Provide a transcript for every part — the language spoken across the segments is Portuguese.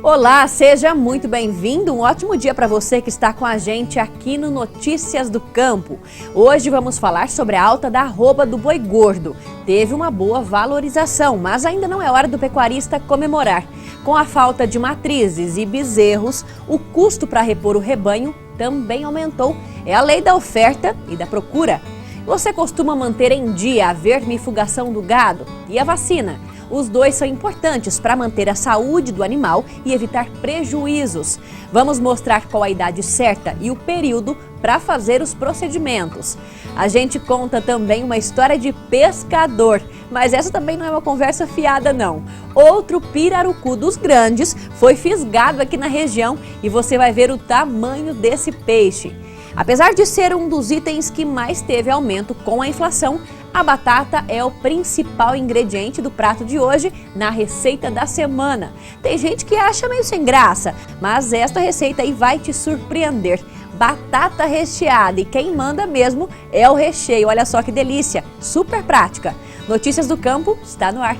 Olá, seja muito bem-vindo. Um ótimo dia para você que está com a gente aqui no Notícias do Campo. Hoje vamos falar sobre a alta da arroba do boi gordo. Teve uma boa valorização, mas ainda não é hora do pecuarista comemorar. Com a falta de matrizes e bezerros, o custo para repor o rebanho também aumentou. É a lei da oferta e da procura. Você costuma manter em dia a vermifugação do gado e a vacina? Os dois são importantes para manter a saúde do animal e evitar prejuízos. Vamos mostrar qual a idade certa e o período para fazer os procedimentos. A gente conta também uma história de pescador, mas essa também não é uma conversa fiada não. Outro pirarucu dos grandes foi fisgado aqui na região e você vai ver o tamanho desse peixe. Apesar de ser um dos itens que mais teve aumento com a inflação, a batata é o principal ingrediente do prato de hoje na receita da semana. Tem gente que acha meio sem graça, mas esta receita aí vai te surpreender. Batata recheada e quem manda mesmo é o recheio. Olha só que delícia, super prática. Notícias do Campo está no ar.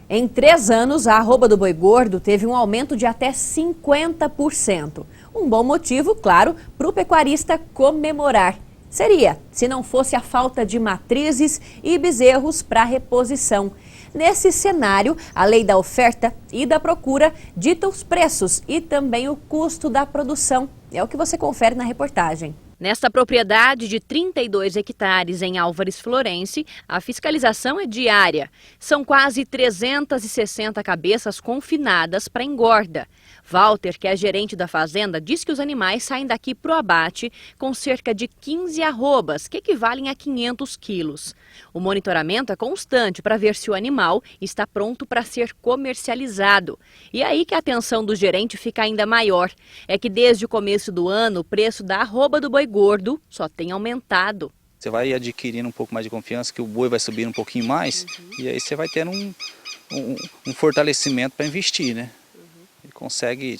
Em 3 anos, a arroba do boi gordo teve um aumento de até 50%. Um bom motivo, claro, para o pecuarista comemorar. Seria, se não fosse a falta de matrizes e bezerros para reposição. Nesse cenário, a lei da oferta e da procura dita os preços e também o custo da produção. É o que você confere na reportagem. Nesta propriedade de 32 hectares em Álvares Florence, a fiscalização é diária. São quase 360 cabeças confinadas para engorda. Walter, que é gerente da fazenda, diz que os animais saem daqui para o abate com cerca de 15 arrobas, que equivalem a 500 quilos. O monitoramento é constante para ver se o animal está pronto para ser comercializado. E aí que a atenção do gerente fica ainda maior. É que desde o começo do ano, o preço da arroba do boi gordo só tem aumentado. Você vai adquirindo um pouco mais de confiança, que o boi vai subir um pouquinho mais, e aí você vai tendo um fortalecimento para investir, né? Ele consegue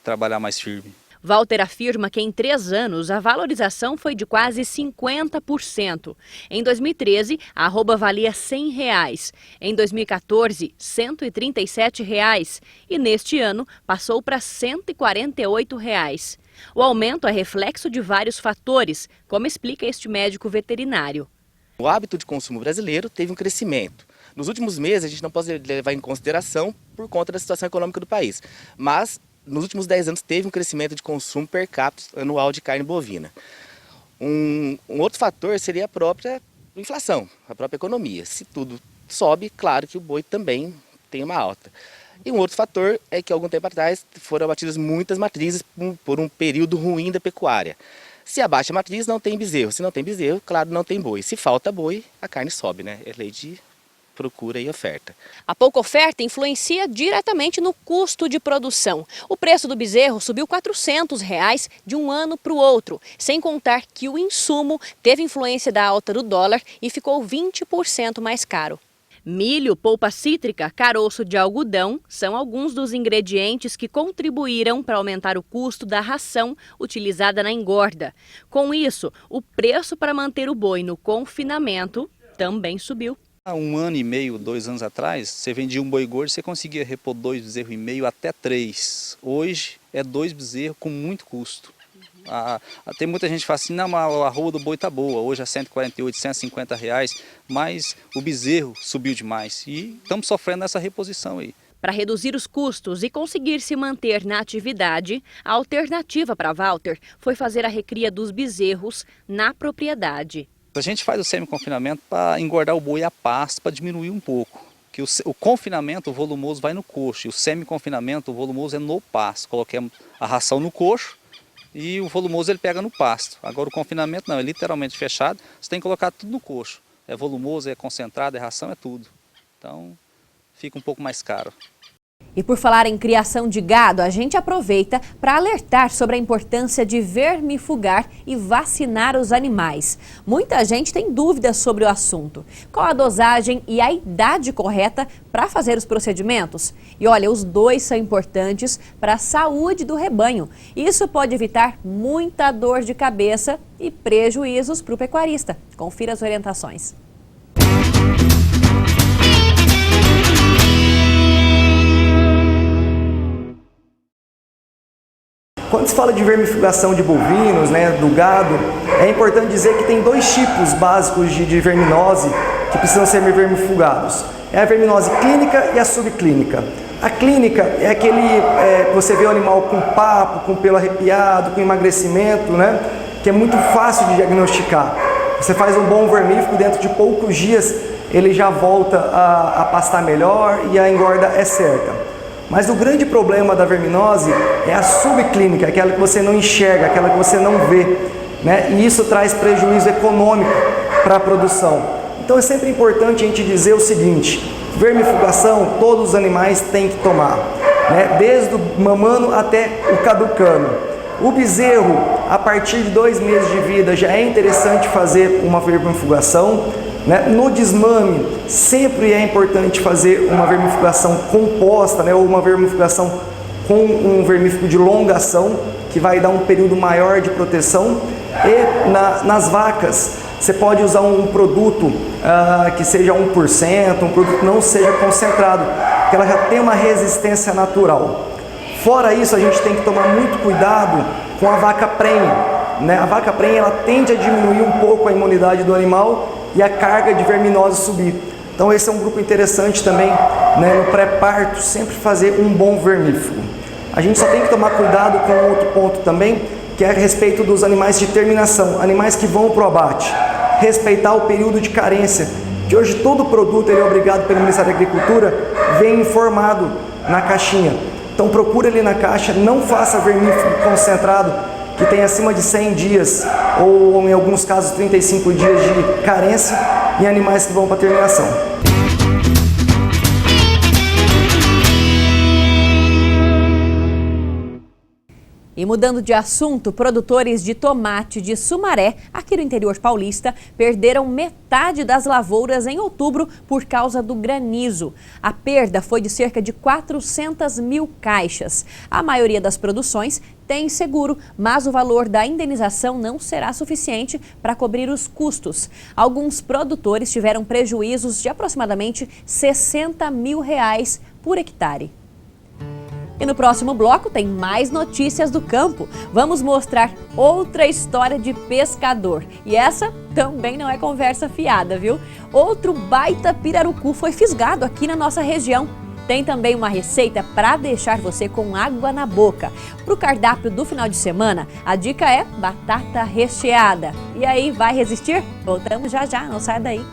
trabalhar mais firme. Walter afirma que em 3 anos a valorização foi de quase 50%. Em 2013, a arroba valia R$ 100. Em 2014, R$ 137. E neste ano passou para R$ 148. O aumento é reflexo de vários fatores, como explica este médico veterinário. O hábito de consumo brasileiro teve um crescimento. Nos últimos meses, a gente não pode levar em consideração por conta da situação econômica do país, mas nos últimos 10 anos teve um crescimento de consumo per capita anual de carne bovina. Um outro fator seria a própria inflação, a própria economia. Se tudo sobe, claro que o boi também tem uma alta. E um outro fator é que, algum tempo atrás, foram abatidas muitas matrizes por um período ruim da pecuária. Se abate a matriz, não tem bezerro. Se não tem bezerro, claro, não tem boi. Se falta boi, a carne sobe, né? É lei de procura e oferta. A pouca oferta influencia diretamente no custo de produção. O preço do bezerro subiu R$ 400 de um ano para o outro, sem contar que o insumo teve influência da alta do dólar e ficou 20% mais caro. Milho, polpa cítrica, caroço de algodão são alguns dos ingredientes que contribuíram para aumentar o custo da ração utilizada na engorda. Com isso, o preço para manter o boi no confinamento também subiu. Há 1 ano e meio, 2 anos atrás, você vendia um boi gordo, você conseguia repor 2 bezerros e meio até 3. Hoje é 2 bezerros com muito custo. Tem muita gente que fala assim, não, mas a arroba do boi está boa, hoje é 148, 150 reais, mas o bezerro subiu demais e estamos sofrendo essa reposição aí. Para reduzir os custos e conseguir se manter na atividade, a alternativa para Walter foi fazer a recria dos bezerros na propriedade. A gente faz o semi-confinamento para engordar o boi a pasto, para diminuir um pouco. Que o confinamento, o volumoso vai no coxo, e o semi-confinamento, o volumoso é no pasto. Coloquemos a ração no coxo e o volumoso ele pega no pasto. Agora o confinamento não, é literalmente fechado, você tem que colocar tudo no coxo. É volumoso, é concentrado, é ração, é tudo. Então fica um pouco mais caro. E por falar em criação de gado, a gente aproveita para alertar sobre a importância de vermifugar e vacinar os animais. Muita gente tem dúvidas sobre o assunto. Qual a dosagem e a idade correta para fazer os procedimentos? E olha, os dois são importantes para a saúde do rebanho. Isso pode evitar muita dor de cabeça e prejuízos para o pecuarista. Confira as orientações. Quando se fala de vermifugação de bovinos, do gado, é importante dizer que tem dois tipos básicos de verminose que precisam ser vermifugados. É a verminose clínica e a subclínica. A clínica é aquele que você vê o animal com papo, com pelo arrepiado, com emagrecimento, que é muito fácil de diagnosticar. Você faz um bom vermífugo, dentro de poucos dias ele já volta a pastar melhor e a engorda é certa. Mas o grande problema da verminose é a subclínica, aquela que você não enxerga, aquela que você não vê, E isso traz prejuízo econômico para a produção. Então é sempre importante a gente dizer o seguinte: vermifugação todos os animais têm que tomar, Desde o mamano até o caducano. O bezerro, a partir de 2 meses de vida, já é interessante fazer uma vermifugação. No desmame, sempre é importante fazer uma vermifugação composta, ou uma vermifugação com um vermífugo de longa ação, que vai dar um período maior de proteção. E nas vacas, você pode usar um produto que seja 1%, um produto que não seja concentrado, porque ela já tem uma resistência natural. Fora isso, a gente tem que tomar muito cuidado com a vaca prenhe. A vaca prenhe, ela tende a diminuir um pouco a imunidade do animal e a carga de verminose subir. Então esse é um grupo interessante também, no pré-parto, sempre fazer um bom vermífugo. A gente só tem que tomar cuidado com outro ponto também, que é a respeito dos animais de terminação, animais que vão para o abate. Respeitar o período de carência, que hoje todo produto ele é obrigado pelo Ministério da Agricultura, vem informado na caixinha. Então procura ali na caixa, não faça vermífugo concentrado, que tem acima de 100 dias, ou em alguns casos 35 dias de carência, em animais que vão para terminação. E mudando de assunto, produtores de tomate de Sumaré, aqui no interior paulista, perderam metade das lavouras em outubro por causa do granizo. A perda foi de cerca de 400 mil caixas. A maioria das produções tem seguro, mas o valor da indenização não será suficiente para cobrir os custos. Alguns produtores tiveram prejuízos de aproximadamente R$60 mil por hectare. E no próximo bloco tem mais notícias do campo. Vamos mostrar outra história de pescador. E essa também não é conversa fiada, viu? Outro baita pirarucu foi fisgado aqui na nossa região. Tem também uma receita para deixar você com água na boca. Para o cardápio do final de semana, a dica é batata recheada. E aí, vai resistir? Voltamos já já, não sai daí.